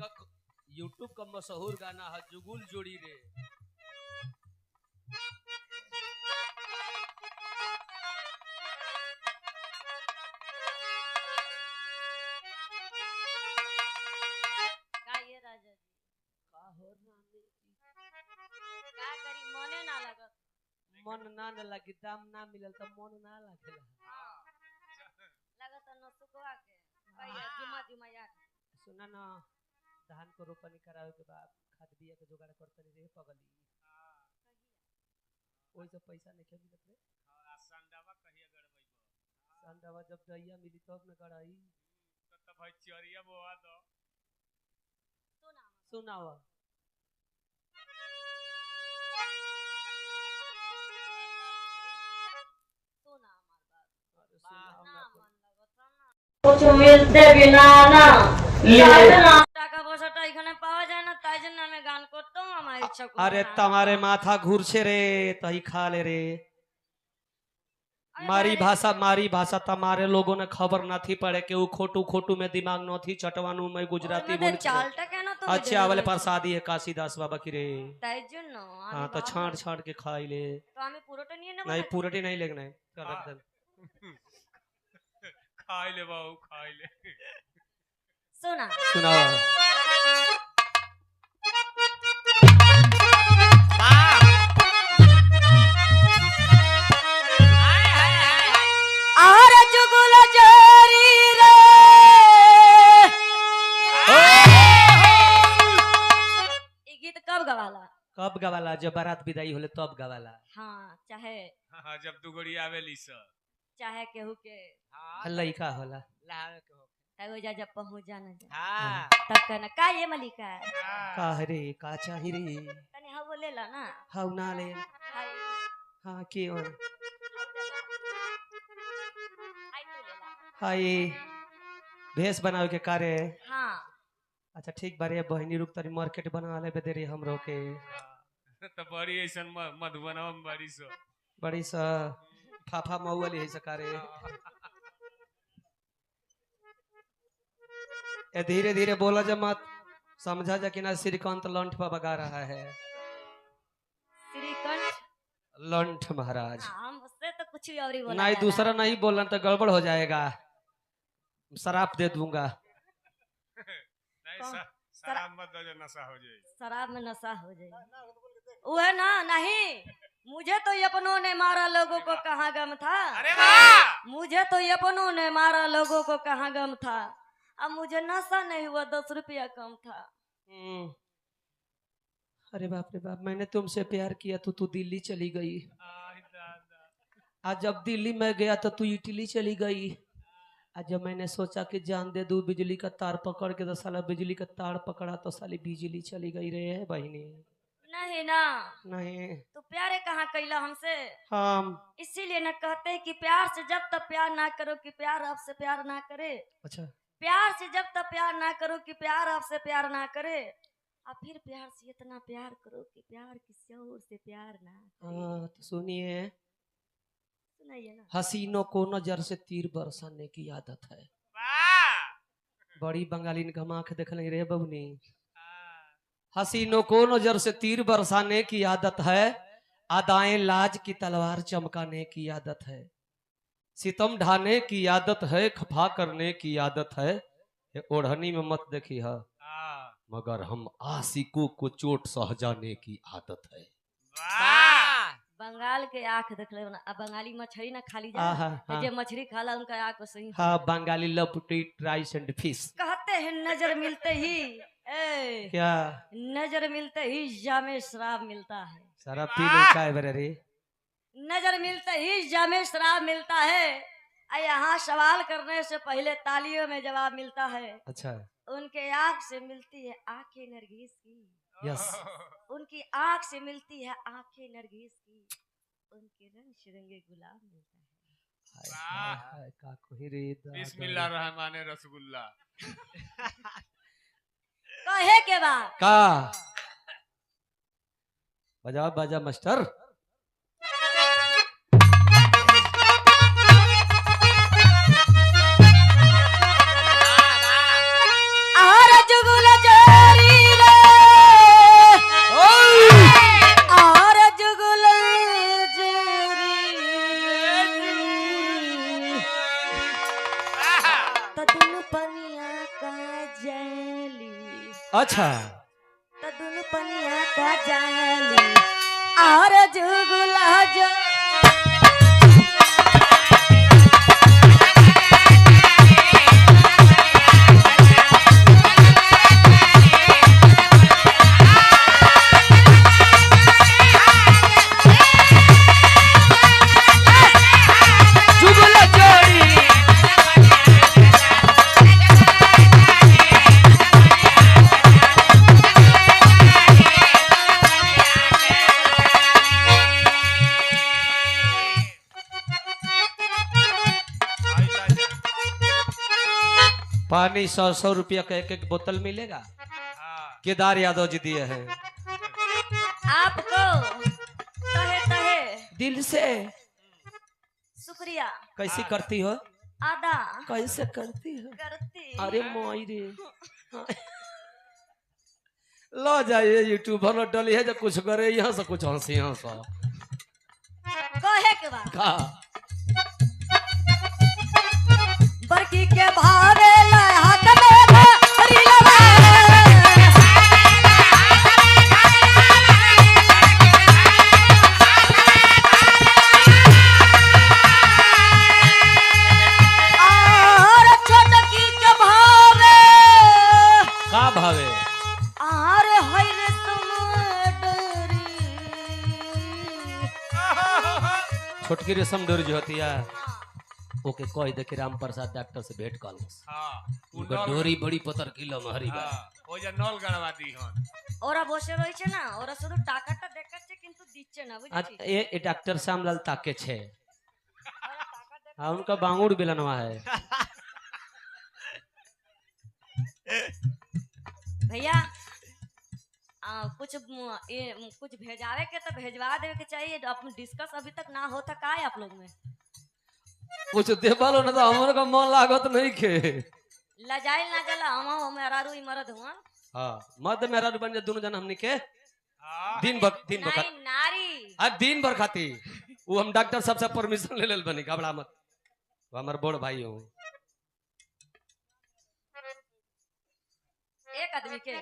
का यूट्यूब का मशहूर गाना है जुगुल जोड़ी रे। मन ना न लगी दाम ना मिलल तो मन ना लगेला। लगत न सुखवा के कहिया जुमा जुमा यार सुना ना धान को रोपनी करावे के बाद खाद बिया के जुगाड़ करतनी रे पगली। ओइ से पैसा नहीं मिलत रे। हां संडावा कहिया गड़बईबो। संडावा जब दैया मिली तब न गड़ाई। तो भाई चरिया बोआ दो। सुनावा कुछ मिलते बिना ना টাকা পয়সাটা এখানে পাওয়া যায় না তাই জন্য আমি গান করতাম আমার ইচ্ছা করে। अरे तुम्हारे माथा घूरछे रे तही खा ले रे। मारी भाषा तुम्हारे लोगों ने खबर ना थी पड़े कि वो खोटू खोटू में दिमाग न थी चटवानू में गुजराती बोल चालटा केन तो अच्छा वाले प्रसादी है काशीदास बाबा की रे। তাই জন্য हाँ तो छाड़ छाड़ के खाई ले। তো আমি পুরোটা নিয়ে নেব नहीं पूरटी नहीं लेना है चल रख दे। खाई ले बाबू खाई ले। सुना सुनाओ आर जुगुल जोरी रे ये गीत कब गवाला? कब गवाला जब बारात विदाई होले तब गवाला। हाँ चाहे हां जब दुगड़ी आवेली स चाहे केहू के लइका होला लावे के हो तब जा जब पहुंच जाना जा हाँ तब कहना का ये मलिका का रे का चाही रे तने हा बोले ला ना हाउ ना ले हाय हाँ के और आई तू ले ला हाय भेष बनावे के कार्य। हाँ अच्छा ठीक बारे बहनी रुक तरी मार्केट बना ले बदे रे हमरो के। तो बड़ी ऐसन मधुबनवा में बड़ी सो बड़ी सा फाफा मौली है सकारे। ए धीरे धीरे बोला जा मत समझा जा कि ना श्रीकांत लंठ पर बगा रहा है। श्रीकंठ लंठ महाराज हम उससे तो कुछ ही और ही बोला नहीं दूसरा नहीं बोलना तो गड़बड़ हो जाएगा शराब दे दूंगा। नहीं शराब मत दो जो नशा हो जाए। शराब में नशा हो जाए वो है ना नहीं मुझे तो अपनों ने मारा लोगों को कहाँ गम था। अरे वाह मुझे तो अपनों ने मारा लोगों को कहाँ गम था अब मुझे नशा नहीं हुआ 10 रुपया कम था। अरे बाप रे बाप मैंने तुमसे प्यार किया तो तू दिल्ली चली गई। आज जब दिल्ली में गया तो तू इटली चली गई। आज जब मैंने सोचा कि जान दे दूं बिजली का तार पकड़ के तो साला बिजली का तार पकड़ा तो साली बिजली चली गई रे बहनी। नहीं ना नहीं तो प्यारे कहाँ कैला हमसे हम इसीलिए न कहते हैं कि प्यार से जब तक प्यार ना करो कि प्यार आपसे प्यार ना करे। अच्छा प्यार से जब तक प्यार ना करो कि प्यार आपसे प्यार ना करे और फिर प्यार से इतना प्यार करो कि प्यार किसी और से प्यार ना करे। तो सुनिए सुनाइए ना हसीनों को नजर से तीर बरसाने की आदत है। बड़ी बंगाली ने आंख देख ले रे बबनी। हसीनों को नजर से तीर बरसाने की आदत है अदाएं लाज की तलवार चमकाने की आदत है सितम ढाने की आदत है खफा करने की आदत है ओढ़नी में मत देखी है मगर हम आशिकों को चोट सहजाने की आदत है। बंगाल के आँख देख ले अब बंगाली मछली ना खाली जा जे मछली खाला उनका आँख सही। हाँ Bengali love to eat rice and fish. कहते हैं नजर मिलते ही क्या नजर मिलते ही जामे शराब मिलता है। शराब पी लेता है रे। नजर मिलते ही जामे शराब मिलता है यहाँ सवाल करने से पहले तालियों में जवाब मिलता है। अच्छा उनके आँख से मिलती है आंखें नरगिस की। यस उनकी आँख से मिलती है आंखें नरगिस की उनके रंग सिरंगे गुलाब मिलता है। बिस्मिल्लाहिर्रहमानिर्रहीम रसगुल्ला कहे के बाद का बजा बजा मास्टर। जुगुल जोरी दुनु पनिया का जैली अच्छा त दुनु पनिया का जैली और जुगुला जो पानी 100 रुपया का एक बोतल मिलेगा। हाँ, केदार यादव जी दिए हैं आपको तहे तहे दिल से। शुक्रिया कैसी करती हो? आदा कैसे करती हो? करती अरे मोई रे लो जाइए यूट्यूब पर डली है जो कुछ करे यहाँ से कुछ हंसी हंसा कहे के बाद का बरकी के भावे ला हाथ में हरी लगा और छोटकी के भावे का भावे आर हईरे समडरी छोटकी रेशम डोरी जो होती है ओके कह दे कि राम प्रसाद डॉक्टर से भेंट कर हाँ, उ उनका नल- डोरी बड़ी पतर किलो में हरी बा। हाँ, ওই যে নল গাড়বা দি হন ওরা বসে রয়েছে না ওরা শুধু টাকাটা দেখাচ্ছে কিন্তু দিচ্ছে না आज বুঝেছিস ये डॉक्टर श्यामलाल ताके छे ওরা টাকা দেখ हाँ उनका बांगुड़ बिलनवा है भैया कुछ भेजावे के तो भेजवा देवे के चाहिए अपन डिस्कस अभी तक ना होता का है आप लोग में कुछ दे पालो ना तो हमारे का मन लागत नहीं खे लजाइल ना जला हम मेहरारू ई मरद हुआ हाँ मर्द मेरा बन जा दोनों जन हमने के हाँ, दिन भर नहीं नारी आज दिन भर खाती वो हम डॉक्टर साहब से परमिशन ले लेल बनी घबरा मत वो हमारे बड़ भाई हो एक आदमी के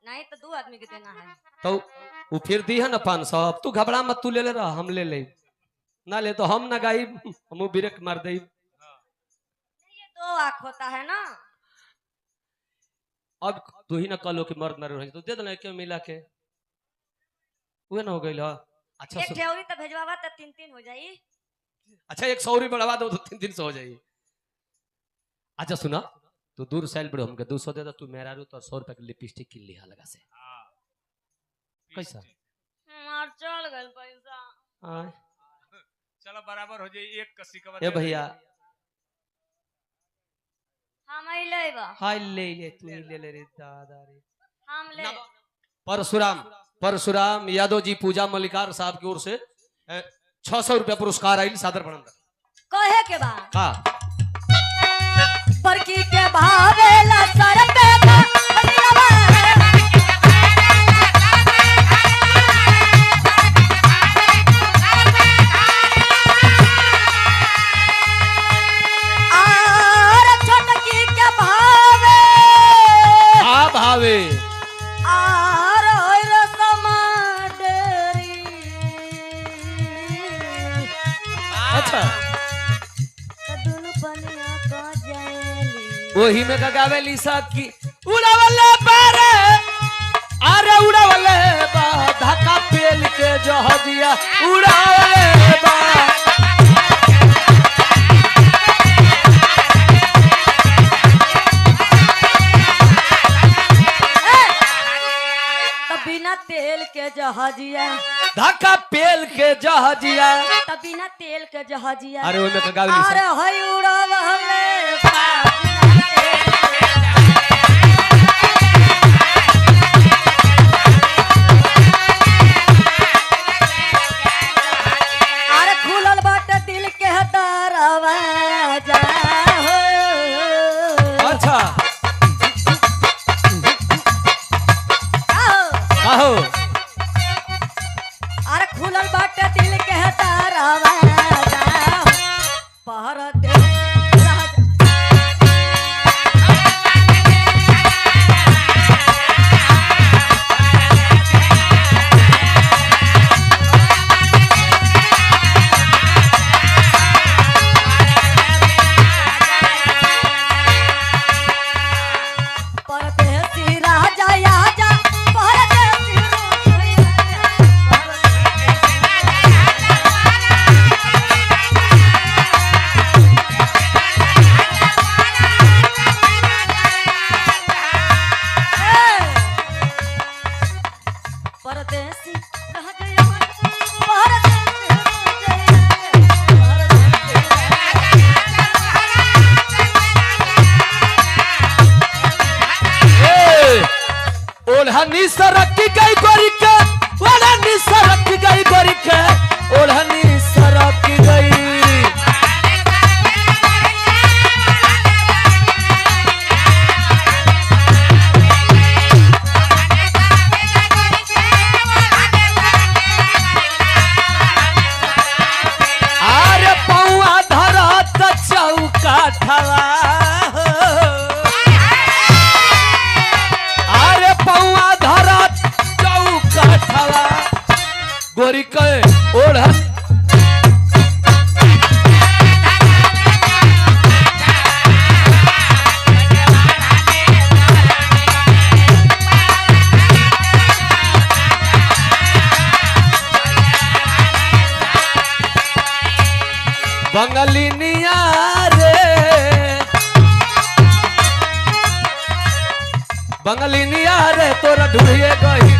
नहीं तो 2 आदमी के देना है तो वो फिर दी है ना 500 अब तू घबरा मत तू ले ले रहा हम ले ले ना ले तो हम ना गाई हम बिरेक मार दे ये 2 आँख होता है ना अब तू ही ना कलो कि मर्द मर तो दे देना क्यों मिला के वो ना हो गई अच्छा एक ठेवरी तो भेजवावा तो 3 हो जाई अच्छा 100 बढ़वा दो तो 300 हो जाएगी अच्छा सुना तू दूर साइल बड़ो हमके 200 दे दो तू मेरा रू तो 100 रुपए की लिपस्टिक किन लिया लगा से हाँ। कैसा मार चल गल पैसा आय चलो बराबर हो जाए एक कसी का ए भैया हम ही लेबा हाय ले ले तू ही ले ले रे दादा रे हम ले परशुराम यादव जी पूजा मल्लिकार साहब की ओर से 600 रुपया पुरस्कार आई सादर प्रणाम कहे के बा का परकी के भावेला सर पे का हरियावा आर छोटकी के भावे आ भावे आर होइर समाडरी अच्छा दुनु पनिया का जैली वही में का गावेली साकी उड़ावले बारे अरे उड़ावले बा धक्का पेल के जहजिया उड़ावले बा तब बिना तेल के जहाजिया धक्का पेल के जहजिया तब बिना तेल के जहाजिया अरे वही में का गावेली अरे साकी हई उड़ावले बा अरे खुलल बाटे दिल के दरवाजा हो अच्छा आओ। आहो अरे खुलल बाटे दिल के दरवाजा परदेस राजा ओढ़नी सरक गई गोरी के, ओढ़नी सरक गई गोरी के, ओढ़नी सरक गई। अरे पौआ धरत चौका ठवा, अरे पौआ धरत चौका ठवा, गोरी के ओढ़न बंगलिनिया रे, बंगलिनिया रे तोरा ढूंढिए गई।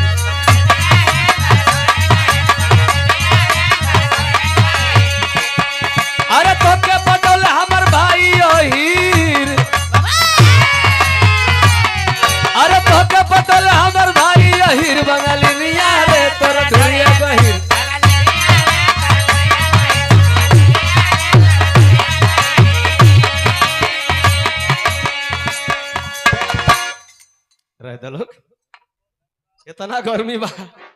अरे तो के पटोल हमर भाई हीर, अरे तो के पटोल हमर भाई हीर, बंगलिनिया रे तोरा ढूंढिए गई। रह दलो इतना गर्मी बा।